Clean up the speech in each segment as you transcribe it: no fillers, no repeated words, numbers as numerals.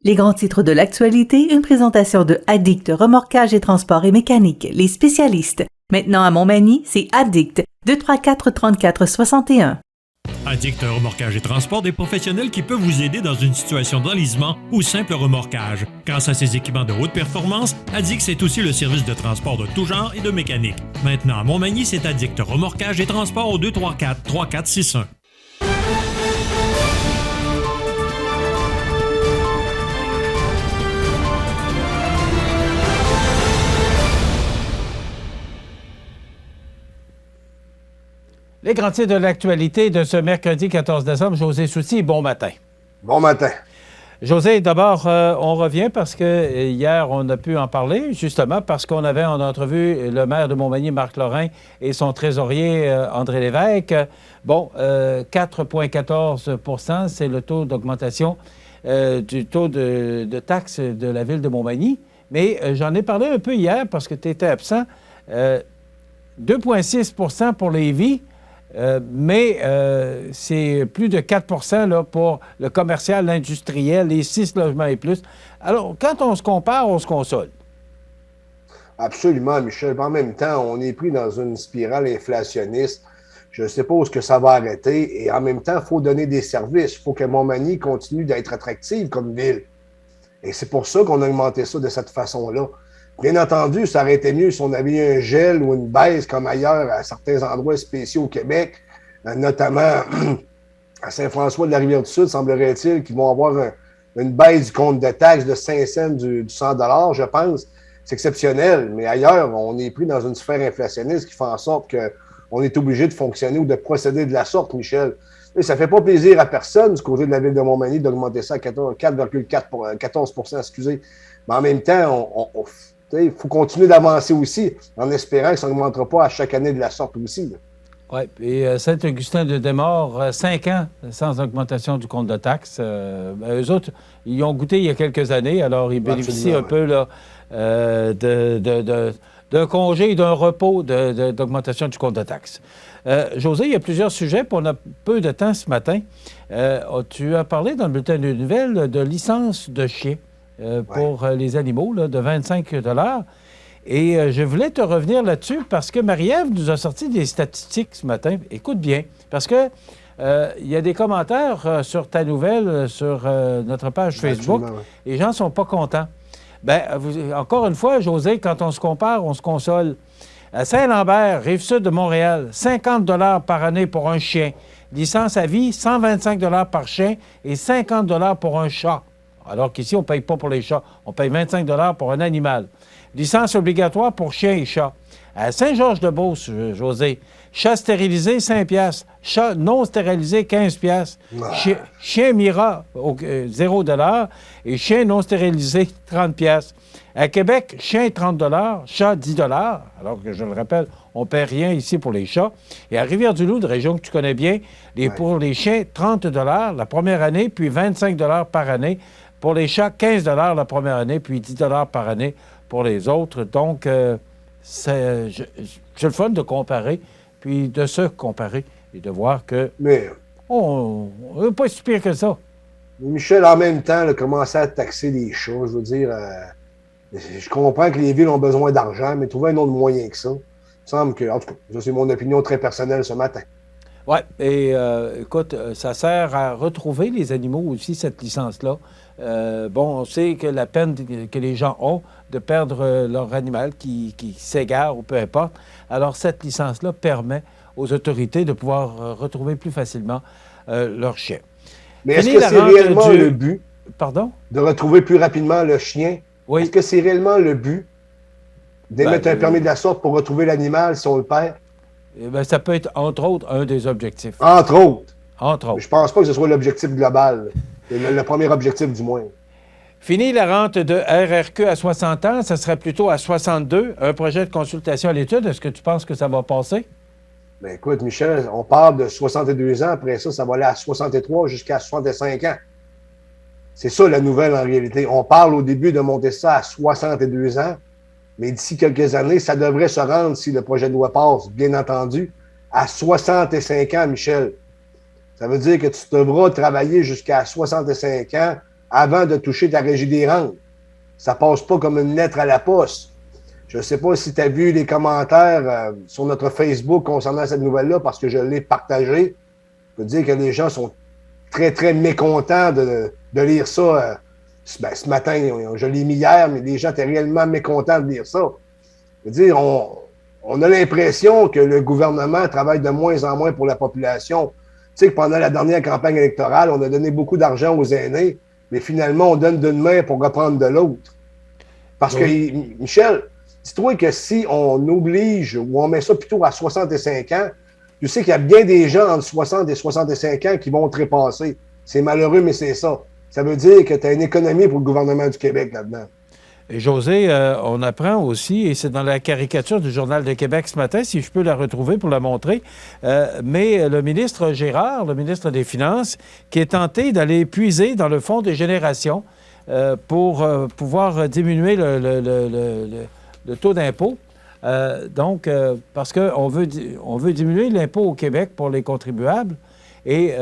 Les grands titres de l'actualité, une présentation de Addict Remorquage et Transport et Mécanique, les spécialistes. Maintenant à Montmagny, c'est Addict, 234-34-61. Addict Remorquage et Transport, des professionnels qui peuvent vous aider dans une situation d'enlisement ou simple remorquage. Grâce à ses équipements de haute performance, Addict, c'est aussi le service de transport de tout genre et de mécanique. Maintenant à Montmagny, c'est Addict Remorquage et Transport au 234-3461. Les grands titres de l'actualité de ce mercredi 14 décembre. José Soucy, bon matin. Bon matin. José, d'abord, on revient parce que hier, on a pu en parler, justement parce qu'on avait en entrevue le maire de Montmagny, Marc Lorrain, et son trésorier, André Lévesque. Bon, 4,14 %, c'est le taux d'augmentation du taux de taxes de la ville de Montmagny. Mais j'en ai parlé un peu hier parce que tu étais absent. 2,6 % pour Lévis. Mais c'est plus de 4 là, pour le commercial, l'industriel, les 6 logements et plus. Alors, quand on se compare, on se console. Absolument, Michel. En même temps, on est pris dans une spirale inflationniste. Je ne sais pas où est-ce que ça va arrêter. Et en même temps, il faut donner des services. Il faut que Montmagny continue d'être attractive comme ville. Et c'est pour ça qu'on a augmenté ça de cette façon-là. Bien entendu, ça aurait été mieux si on avait eu un gel ou une baisse comme ailleurs à certains endroits spéciaux au Québec, notamment à Saint-François de la Rivière-du-Sud, semblerait-il, qu'ils vont avoir une baisse du compte de taxes de 5 cents du 100 $, je pense. C'est exceptionnel, mais ailleurs, on est pris dans une sphère inflationniste qui fait en sorte qu'on est obligé de fonctionner ou de procéder de la sorte, Michel. Et ça ne fait pas plaisir à personne du côté de la ville de Montmagny d'augmenter ça à 14 %, excusez. Mais en même temps, il faut continuer d'avancer aussi, en espérant que ça n'augmentera pas à chaque année de la sorte aussi. Oui, et Saint-Augustin-de-Desmaures, 5 ans sans augmentation du compte de taxes. Eux autres, ils ont goûté il y a quelques années, alors ils bénéficient un peu là, d'un congé et d'un repos d'augmentation du compte de taxes. José, il y a plusieurs sujets, puis on a peu de temps ce matin. Tu as parlé dans le bulletin de nouvelles de licence de chien. Pour les animaux, là, de 25 $. Et je voulais te revenir là-dessus parce que Marie-Ève nous a sorti des statistiques ce matin. Écoute bien, parce que il y a des commentaires sur ta nouvelle, sur notre page Facebook. Les gens ne sont pas contents. Bien, encore une fois, José, quand on se compare, on se console. À Saint-Lambert, Rive-Sud de Montréal, 50 $ par année pour un chien. Licence à vie, 125 $ par chien et 50 $ pour un chat. Alors qu'ici, on ne paye pas pour les chats. On paye 25 $ pour un animal. Licence obligatoire pour chiens et chats. À Saint-Georges-de-Beauce, José, chat stérilisé, 5 $. Chat non stérilisé, 15 $. Chien Mira, 0 $. Et chien non stérilisé, 30 $. À Québec, chien, 30 $. Chat, 10 $. Alors que, je le rappelle, on ne paie rien ici pour les chats. Et à Rivière-du-Loup, de région que tu connais bien, pour les chiens, 30 $ la première année, puis 25 $ par année. Pour les chats, 15 $ la première année, puis 10 $ par année pour les autres. Donc, c'est le fun de comparer, puis de se comparer et de voir que on n'est pas si pire que ça. Michel, en même temps, a commencé à taxer les chats. Je veux dire, je comprends que les villes ont besoin d'argent, mais trouver un autre moyen que ça. Il me semble que, en tout cas, ça, c'est mon opinion très personnelle ce matin. Oui, et écoute, ça sert à retrouver les animaux aussi, cette licence-là. On sait que la peine que les gens ont de perdre leur animal qui s'égare ou peu importe. Alors, cette licence-là permet aux autorités de pouvoir retrouver plus facilement leur chien. Mais est-ce que c'est réellement le but? Pardon? De retrouver plus rapidement le chien? Oui. Est-ce que c'est réellement le but d'émettre un permis de la sorte pour retrouver l'animal si on le perd? Ça peut être, entre autres, un des objectifs. Entre autres? Entre autres. Mais je pense pas que ce soit l'objectif global. Le premier objectif, du moins. Fini la rente de RRQ à 60 ans, ça serait plutôt à 62. Un projet de consultation à l'étude, est-ce que tu penses que ça va passer? Bien, écoute, Michel, on parle de 62 ans. Après ça va aller à 63 jusqu'à 65 ans. C'est ça, la nouvelle, en réalité. On parle au début de monter ça à 62 ans, mais d'ici quelques années, ça devrait se rendre, si le projet de loi passe, bien entendu, à 65 ans, Michel. Ça veut dire que tu devras travailler jusqu'à 65 ans avant de toucher ta régie des rentes. Ça passe pas comme une lettre à la poste. Je ne sais pas si tu as vu les commentaires sur notre Facebook concernant cette nouvelle-là, parce que je l'ai partagée. Je peux dire que les gens sont très, très mécontents de lire ça. Ce matin, je l'ai mis hier, mais les gens étaient réellement mécontents de lire ça. Je veux dire, on a l'impression que le gouvernement travaille de moins en moins pour la population. Tu sais que pendant la dernière campagne électorale, on a donné beaucoup d'argent aux aînés, mais finalement, on donne d'une main pour reprendre de l'autre. Parce que, Michel, dis-toi que si on oblige, ou on met ça plutôt à 65 ans, tu sais qu'il y a bien des gens entre 60 et 65 ans qui vont trépasser. C'est malheureux, mais c'est ça. Ça veut dire que tu as une économie pour le gouvernement du Québec là-dedans. Et José, on apprend aussi, et c'est dans la caricature du Journal de Québec ce matin, si je peux la retrouver pour la montrer, mais le ministre Gérard, le ministre des Finances, qui est tenté d'aller puiser dans le fonds des générations pour pouvoir diminuer le taux d'impôt. Parce qu'on veut diminuer l'impôt au Québec pour les contribuables. Et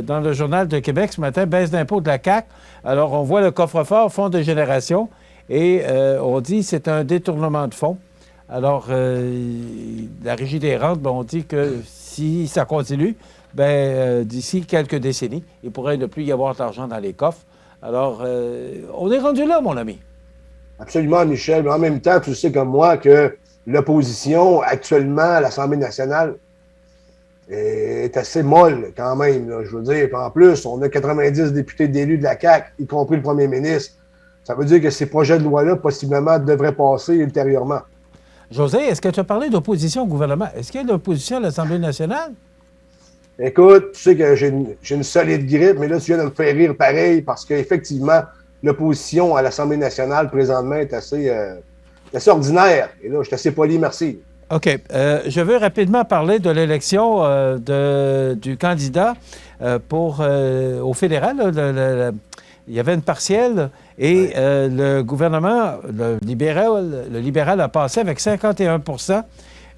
dans le Journal de Québec ce matin, baisse d'impôt de la CAQ. Alors, on voit le coffre-fort, fonds de génération. Et on dit que c'est un détournement de fonds. Alors, la Régie des rentes, on dit que si ça continue, d'ici quelques décennies, il pourrait ne plus y avoir d'argent dans les coffres. Alors, on est rendu là, mon ami. Absolument, Michel. Mais en même temps, tu sais comme moi que l'opposition, actuellement, à l'Assemblée nationale, est assez molle quand même. Là, je veux dire, en plus, on a 90 députés d'élus de la CAQ, y compris le premier ministre. Ça veut dire que ces projets de loi-là, possiblement, devraient passer ultérieurement. José, est-ce que tu as parlé d'opposition au gouvernement? Est-ce qu'il y a de l'opposition à l'Assemblée nationale? Écoute, tu sais que j'ai une solide grippe, mais là, tu viens de me faire rire pareil parce qu'effectivement, l'opposition à l'Assemblée nationale, présentement, est assez ordinaire. Et là, je suis assez poli, merci. OK. Je veux rapidement parler de l'élection du candidat au fédéral. Il y avait une partielle et le gouvernement, le libéral a passé avec 51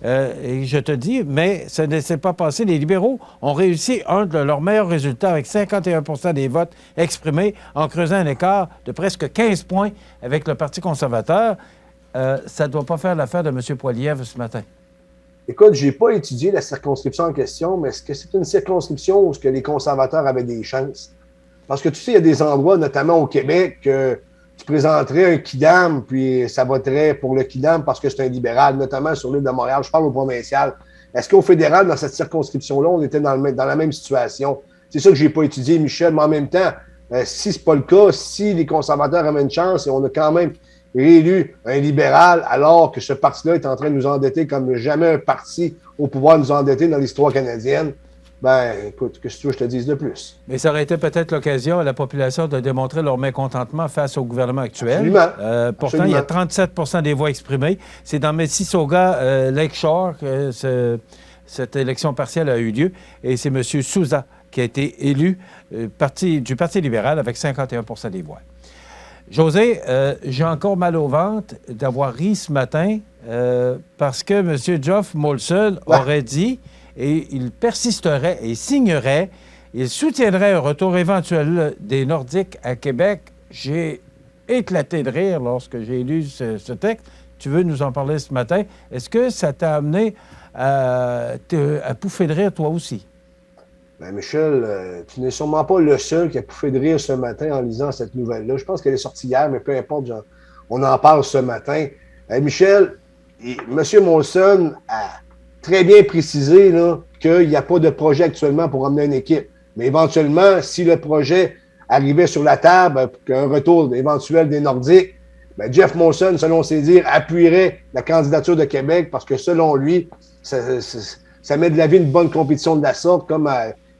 et je te dis, mais ça ne s'est pas passé. Les libéraux ont réussi un de leurs meilleurs résultats avec 51 des votes exprimés en creusant un écart de presque 15 points avec le Parti conservateur. Ça ne doit pas faire l'affaire de M. Poilievre ce matin. Écoute, je n'ai pas étudié la circonscription en question, mais est-ce que c'est une circonscription où les conservateurs avaient des chances? Parce que tu sais, il y a des endroits, notamment au Québec, que tu présenterais un Kidam, puis ça voterait pour le Kidam parce que c'est un libéral, notamment sur l'île de Montréal. Je parle au provincial. Est-ce qu'au fédéral, dans cette circonscription-là, on était dans la même situation? C'est ça que je n'ai pas étudié, Michel, mais en même temps, si ce n'est pas le cas, si les conservateurs avaient une chance et on a quand même réélu un libéral alors que ce parti-là est en train de nous endetter comme jamais un parti au pouvoir nous endetter dans l'histoire canadienne, écoute, qu'est-ce que tu veux que je te dise de plus? Mais ça aurait été peut-être l'occasion à la population de démontrer leur mécontentement face au gouvernement actuel. Absolument. Pourtant, Absolument. Il y a 37 des voix exprimées. C'est dans Mississauga, Lakeshore, que cette élection partielle a eu lieu. Et c'est M. Souza qui a été élu du Parti libéral avec 51 des voix. José, j'ai encore mal au ventre d'avoir ri ce matin parce que M. Geoff Molson aurait dit, et il persisterait et signerait, il soutiendrait un retour éventuel des Nordiques à Québec. J'ai éclaté de rire lorsque j'ai lu ce texte. Tu veux nous en parler ce matin. Est-ce que ça t'a amené à pouffer de rire toi aussi? Michel, tu n'es sûrement pas le seul qui a pouffé de rire ce matin en lisant cette nouvelle-là. Je pense qu'elle est sortie hier, mais peu importe, on en parle ce matin. Michel, M. Molson a très bien précisé qu'il n'y a pas de projet actuellement pour emmener une équipe. Mais éventuellement, si le projet arrivait sur la table, qu'un retour éventuel des Nordiques, Geoff Molson, selon ses dires, appuierait la candidature de Québec parce que selon lui, ça met de la vie une bonne compétition de la sorte, comme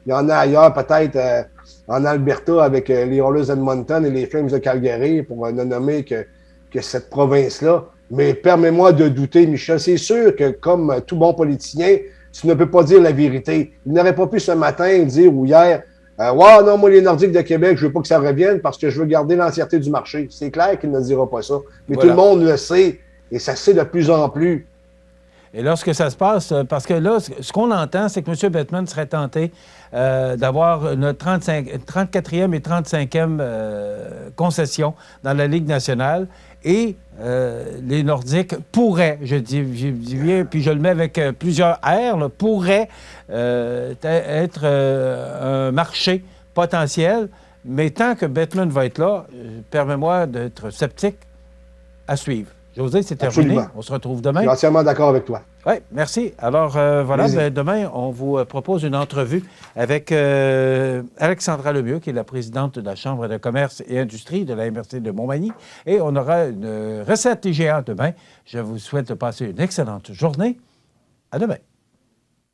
il y en a ailleurs, peut-être en Alberta avec les Oilers Edmonton et les Flames de Calgary, pour ne nommer que cette province-là. Mais permets-moi de douter, Michel. C'est sûr que, comme tout bon politicien, tu ne peux pas dire la vérité. Il n'aurait pas pu ce matin dire ou hier non, moi, les Nordiques de Québec, je veux pas que ça revienne parce que je veux garder l'entièreté du marché. C'est clair qu'il ne dira pas ça. Mais voilà. Tout le monde le sait et ça se sait de plus en plus. Et lorsque ça se passe, parce que là, ce qu'on entend, c'est que M. Bettman serait tenté d'avoir une 34e et 35e concession dans la Ligue nationale. Et les Nordiques pourraient, je dis bien, puis je le mets avec plusieurs R, là, pourraient être un marché potentiel. Mais tant que Bettman va être là, permets-moi d'être sceptique à suivre. José, c'est terminé. Absolument. On se retrouve demain. Je suis entièrement d'accord avec toi. Oui, merci. Alors, voilà, demain, on vous propose une entrevue avec Alexandra Lemieux, qui est la présidente de la Chambre de commerce et industrie de la MRC de Montmagny. Et on aura une recette IGA demain. Je vous souhaite de passer une excellente journée. À demain.